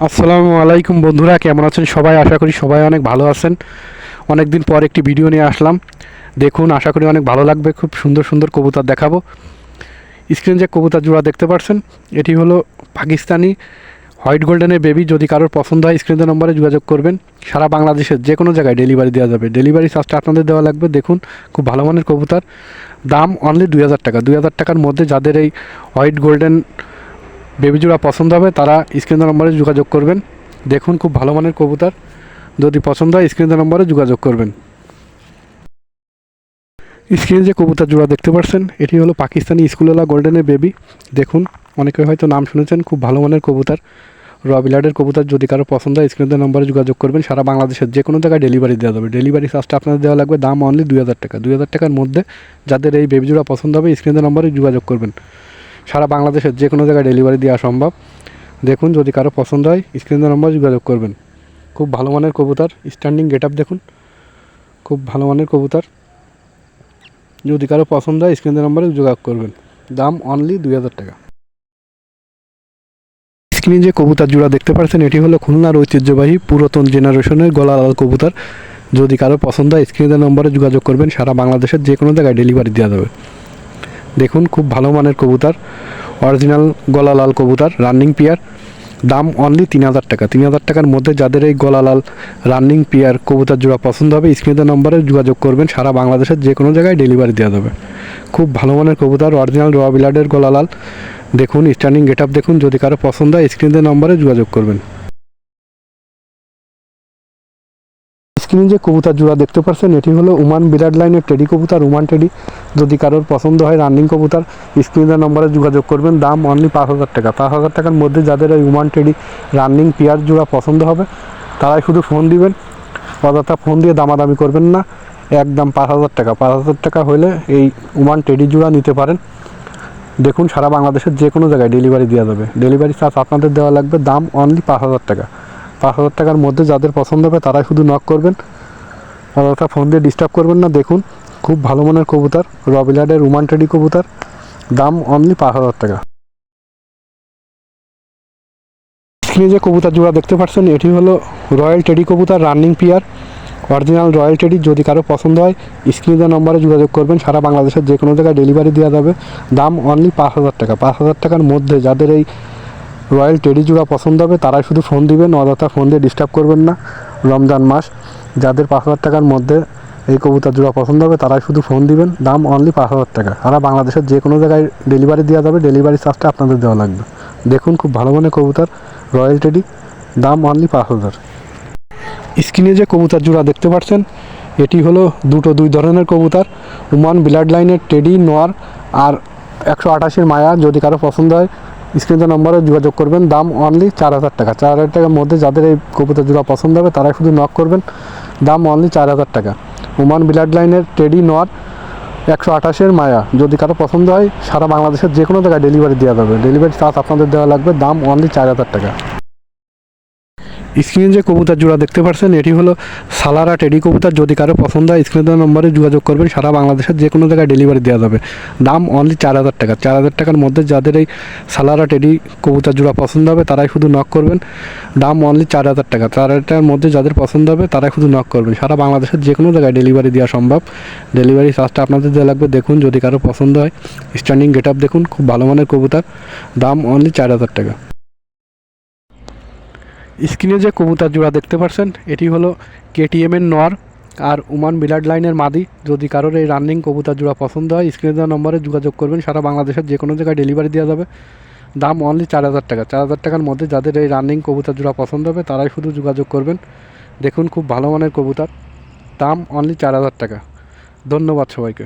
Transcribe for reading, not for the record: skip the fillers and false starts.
আসসালামু আলাইকুম বন্ধুরা, কেমন আছেন সবাই? আশা করি সবাই অনেক ভালো আছেন। অনেক দিন পর একটি ভিডিও নিয়ে আসলাম। দেখুন, আশা করি অনেক ভালো লাগবে। খুব সুন্দর সুন্দর কবুতর দেখাবো। স্ক্রিন যে কবুতর জোড়া দেখতে পাচ্ছেন, এটি হলো পাকিস্তানি হোয়াইট গোল্ডেনের বেবি। যদি কারোর পছন্দ হয় স্ক্রিনের নম্বরে যোগাযোগ করবেন। সারা বাংলাদেশের যে কোনো জায়গায় ডেলিভারি দেওয়া যাবে। ডেলিভারি চার্জটা আপনাদের দেওয়া লাগবে। দেখুন, খুব ভালো মানের কবুতর। দাম অনলি 2000 টাকা। 2000 টাকার মধ্যে যাদের এই হোয়াইট গোল্ডেন বেবি জোড়া পছন্দ হবে তারা স্ক্রিনের নম্বরে যোগাযোগ করবেন। দেখুন, খুব ভালো মানের কবুতর। যদি পছন্দ হয় স্ক্রিনের নম্বরে যোগাযোগ করবেন। স্ক্রিনে যে কবুতর জোড়া দেখতে পাচ্ছেন, এটি হলো পাকিস্তানি স্কুলওয়ালা গোল্ডেনের বেবি। দেখুন, অনেকে হয়তো নাম শুনেছেন। খুব ভালো মানের কবুতর, রবিলার্ডের কবুতর। যদি কারো পছন্দ হয় স্ক্রিনের নম্বরে যোগাযোগ করবেন। সারা বাংলাদেশের যে কোনো জায়গায় ডেলিভারি দেওয়া যাবে। ডেলিভারি চার্জটা আপনাদের দেওয়া লাগবে। দাম অনলি 2000 টাকা। 2000 টাকার মধ্যে যাদের এই বেবি জোড়া পছন্দ হবে স্ক্রিনের নম্বরে যোগাযোগ করবেন। সারা বাংলাদেশের যে কোনো জায়গায় ডেলিভারি দেওয়া সম্ভব। দেখুন, যদি কারো পছন্দ হয় স্ক্রিনের নম্বরে যোগাযোগ করবেন। খুব ভালো মানের কবুতর। স্ট্যান্ডিং গেট আপ দেখুন, খুব ভালো মানের কবুতর। যদি কারো পছন্দ হয় স্ক্রিনের নম্বরে যোগাযোগ করবেন। দাম অনলি 2000 টাকা। স্ক্রিনে যে কবুতর জোড়া দেখতে পাচ্ছেন, এটি হলো খুলনার ঐতিহ্যবাহী পুরাতন জেনারেশনের গলালাল কবুতর। যদি কারো পছন্দ হয় স্ক্রিনের নম্বরে যোগাযোগ করবেন। সারা বাংলাদেশের যে কোনো জায়গায় ডেলিভারি দেওয়া যাবে। দেখুন, খুব ভালো মানের কবুতর, অরিজিনাল গলালাল কবুতর, রানিং পেয়ার। দাম অনলি 3000 টাকা। 3000 টাকার মধ্যে যাদের এই গলালাল রানিং পেয়ার কবুতর জোড়া পছন্দ হবে স্ক্রিনের নম্বরে যোগাযোগ করবেন। সারা বাংলাদেশের যে কোনো জায়গায় ডেলিভারি দেওয়া যাবে। খুব ভালো মানের কবুতর, অরিজিনাল রবিলার্ডের গলালাল। দেখুন, স্ট্যান্ডিং গেট আপ দেখুন। যদি কারো পছন্দ হয় স্ক্রিনের নম্বরে যোগাযোগ করবেন। স্ক্রিনে যে কবুতর জোড়া দেখতে পাচ্ছেন, এটি হলো ওমান বিরাট লাইনের টেডি কবুতর, ওমান টেডি। যদি কারোর পছন্দ হয় রানিং কবুতর স্ক্রিনের নম্বরে যোগাযোগ করবেন। দাম অনলি 5000 টাকা। 5000 টাকার মধ্যে যাদের এই ওমান টেডি রানিং পেয়ার জোড়া পছন্দ হবে তারাই শুধু ফোন দিবেন। অযথা ফোন দিয়ে দামাদামি করবেন না। একদম 5000 টাকা। 5000 টাকা হলে এই ওমান টেডি জোড়া নিতে পারেন। দেখুন, সারা বাংলাদেশের যে কোনো জায়গায় ডেলিভারি দেওয়া যাবে। ডেলিভারি চার্জ আপনাদের দেওয়া লাগবে। দাম অনলি 5000 টাকা। 5000 টাকার মধ্যে যাদের পছন্দ হবে তারাই শুধু নক করবেন। অযথা ফোন দিয়ে ডিস্টার্ব করবেন না। দেখুন, খুব ভালো মানের কবুতর, রবিলার্ডের ওমান টেডি কবুতর। দাম অনলি 5000 টাকা। স্ক্রিনে যে কবুতর জোড়া দেখতে পাচ্ছেন, এটি হলো রয়্যাল টেডি কবুতর, running pair, original royal teddy. যদি কারো পছন্দ হয় স্ক্রিনের নম্বরে যোগাযোগ করবেন। সারা বাংলাদেশের যে কোনো জায়গায় ডেলিভারি দেওয়া যাবে। দাম অনলি 5000 টাকা। 5000 টাকার মধ্যে যাদের এই রয়্যাল টেডি জোড়া পছন্দ হবে তারাই শুধু ফোন দিবেন। অযথা ফোন দিয়ে ডিস্টার্ব করবেন না। রমজান মাস, যাদের 5000 টাকার মধ্যে এই কবুতর জোড়া পছন্দ হবে তারাই শুধু ফোন দিবেন। দাম অনলি 5000 টাকা। সারা বাংলাদেশের যে কোনো জায়গায় ডেলিভারি দেওয়া যাবে। ডেলিভারি চার্জটা আপনাদের দেওয়া লাগবে। দেখুন, খুব ভালো মানের কবুতর, রয়্যাল টেডি। দাম অনলি 5000। স্ক্রিনে যে কবুতর জোড়া দেখতে পাচ্ছেন, এটি হলো দুই ধরনের কবুতর, ওমান ব্লাড লাইনের টেডি নোয়ার আর 188 মায়া। যদি কারো পছন্দ হয় স্ক্রিনের নম্বরে যোগাযোগ করবেন। দাম অনলি 4000 টাকা। 4000 টাকার মধ্যে যাদের এই কবুতর জোড়া পছন্দ হবে তারাই শুধু নক করবেন। দাম অনলি 4000 টাকা। ওমান ব্লাড লাইনের টেডি নোয়ার 128 মায়া। যদি কারো পছন্দ হয় সারা বাংলাদেশের যে কোনো জায়গায় ডেলিভারি দেওয়া যাবে। ডেলিভারি চার্জ আপনাদের দেওয়া লাগবে। দাম অনলি 4000 টাকা। স্ক্রিনে যে কবুতর জোড়া দেখতে পাচ্ছেন, এটি হলো সালারা টেডি কবুতর। যদি কারো পছন্দ হয় স্ক্রিনের নম্বরে যোগাযোগ করবেন। সারা বাংলাদেশের যে কোনো জায়গায় ডেলিভারি দেওয়া যাবে। দাম অনলি 4000 টাকা। 4000 টাকার মধ্যে যাদের এই সালারা টেডি কবুতর জোড়া পছন্দ হবে তারাই শুধু নক করবেন। দাম অনলি 4000 টাকা। 4000 টাকার মধ্যে যাদের পছন্দ হবে তারাই শুধু নক করবেন। সারা বাংলাদেশের যে কোনো জায়গায় ডেলিভারি দেওয়া সম্ভব। ডেলিভারি চার্জটা আপনাদের দেওয়া লাগবে। দেখুন, যদি কারো পছন্দ হয় স্ট্যান্ডিং গেট আপ দেখুন, খুব ভালো মানের কবুতর। দাম অনলি 4000 টাকা। স্ক্রিনে যে কবুতর জোড়া দেখতে পাচ্ছেন, এটি হলো কেটিএমের নর আর ওমান ব্লাড লাইনের মাদি। যদি কারোর এই রানিং কবুতর জোড়া পছন্দ হয় স্ক্রিনে দেওয়া নম্বরে যোগাযোগ করবেন। সারা বাংলাদেশের যে কোনো জায়গায় ডেলিভারি দেওয়া যাবে। দাম অনলি 4000 টাকা। 4000 টাকার মধ্যে যাদের এই রানিং কবুতর জোড়া পছন্দ হবে তারাই শুধু যোগাযোগ করবেন। দেখুন, খুব ভালো মানের কবুতর। দাম অনলি 4000 টাকা। ধন্যবাদ সবাইকে।